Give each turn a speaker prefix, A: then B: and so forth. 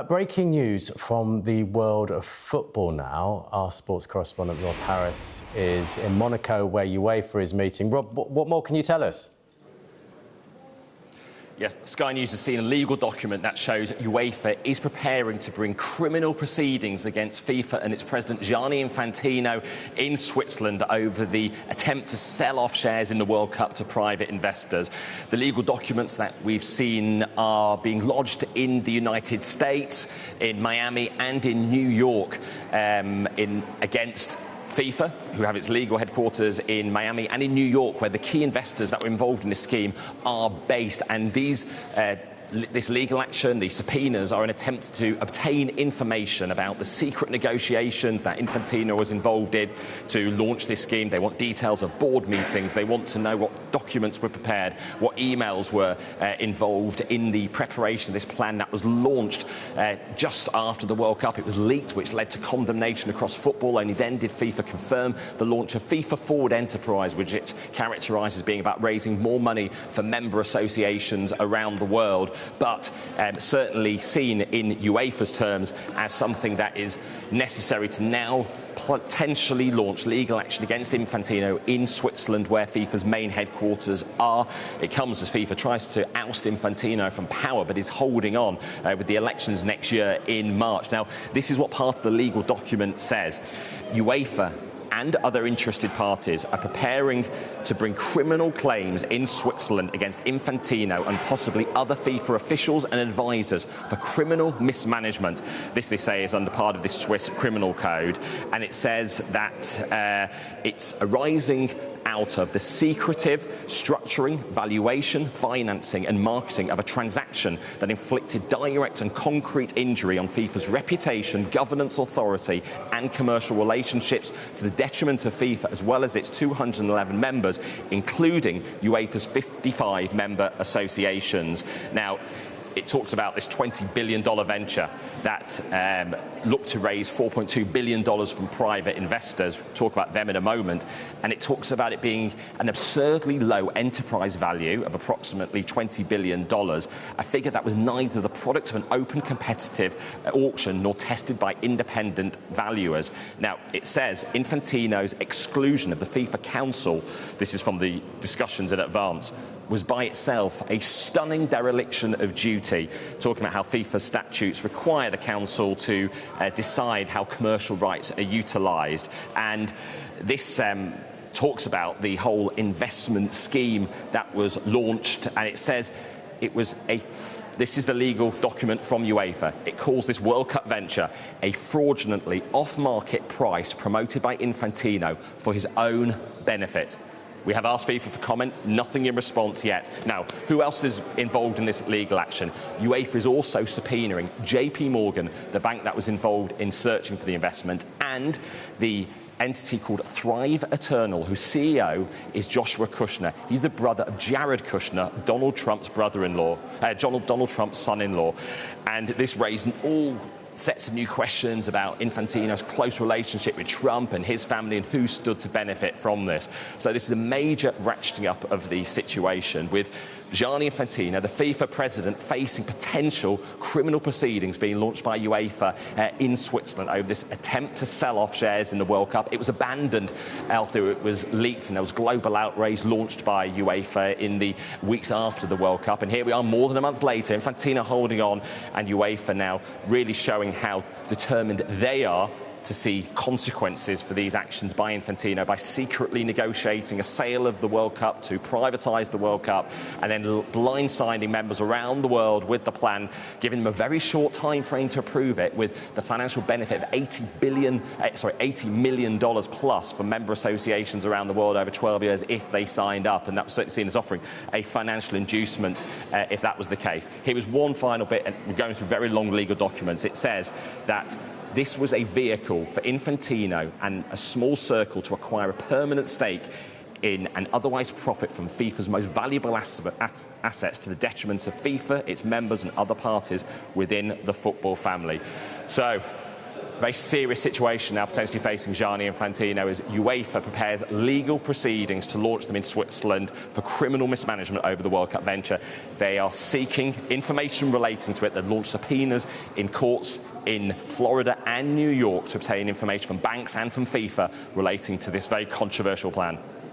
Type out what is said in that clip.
A: Breaking news from the world of football now. Our sports correspondent Rob Harris is in Monaco, where UEFA is meeting. Rob, what more can you tell us?
B: Yes, Sky News has seen a legal document that shows UEFA is preparing to bring criminal proceedings against FIFA and its president Gianni Infantino in Switzerland over the attempt to sell off shares in the World Cup to private investors. The legal documents that we've seen are being lodged in the United States, in Miami and in New York against FIFA, who have its legal headquarters in Miami, and in New York, where the key investors that were involved in this scheme are based. And this legal action, these subpoenas, are an attempt to obtain information about the secret negotiations that Infantino was involved in to launch this scheme. They want details of board meetings. They want to know what documents were prepared, what emails were involved in the preparation of this plan that was launched just after the World Cup. It was leaked, which led to condemnation across football. Only then did FIFA confirm the launch of FIFA Forward Enterprise, which it characterises as being about raising more money for member associations around the world, but certainly seen in UEFA's terms as something that is necessary to now potentially launch legal action against Infantino in Switzerland, where FIFA's main headquarters are. It comes as FIFA tries to oust Infantino from power, but is holding on with the elections next year in March. Now, this is what part of the legal document says. UEFA and other interested parties are preparing to bring criminal claims in Switzerland against Infantino and possibly other FIFA officials and advisors for criminal mismanagement. This, they say, is under part of this Swiss criminal code, and it says that it's arising out of the secretive structuring, valuation, financing and marketing of a transaction that inflicted direct and concrete injury on FIFA's reputation, governance authority and commercial relationships to the detriment of FIFA as well as its 211 members, including UEFA's 55 member associations. Now, it talks about this $20 billion venture that looked to raise $4.2 billion from private investors. We'll talk about them in a moment. And it talks about it being an absurdly low enterprise value of approximately $20 billion, a figure that was neither the product of an open competitive auction nor tested by independent valuers. Now, it says Infantino's exclusion of the FIFA Council, this is from the discussions in advance, was by itself a stunning dereliction of duty, talking about how FIFA statutes require the Council to decide how commercial rights are utilised. And this talks about the whole investment scheme that was launched, and it says it was this is the legal document from UEFA. It calls this World Cup venture a fraudulently off-market price promoted by Infantino for his own benefit. We have asked FIFA for comment, nothing in response yet. Now, who else is involved in this legal action? UEFA is also subpoenaing JP Morgan, the bank that was involved in searching for the investment, and the entity called Thrive Eternal, whose CEO is Joshua Kushner. He's the brother of Jared Kushner, Donald Trump's brother-in-law, Donald Trump's son-in-law. And this raised all sets of new questions about Infantino's close relationship with Trump and his family and who stood to benefit from this. So this is a major ratcheting up of the situation, with Gianni Infantino, the FIFA president, facing potential criminal proceedings being launched by UEFA in Switzerland over this attempt to sell off shares in the World Cup. It was abandoned after it was leaked, and there was global outrage launched by UEFA in the weeks after the World Cup. And here we are more than a month later, Infantino holding on, and UEFA now really showing how determined they are to see consequences for these actions by Infantino by secretly negotiating a sale of the World Cup to privatise the World Cup and then blindsiding members around the world with the plan, giving them a very short time frame to approve it, with the financial benefit of $80 million plus for member associations around the world over 12 years if they signed up, and that was certainly seen as offering a financial inducement if that was the case. Here was one final bit, and we're going through very long legal documents. It says that this was a vehicle for Infantino and a small circle to acquire a permanent stake in and otherwise profit from FIFA's most valuable assets to the detriment of FIFA, its members and other parties within the football family. So very serious situation now potentially facing Gianni Infantino as UEFA prepares legal proceedings to launch them in Switzerland for criminal mismanagement over the World Cup venture. They are seeking information relating to it. They've launched subpoenas in courts in Florida and New York to obtain information from banks and from FIFA relating to this very controversial plan.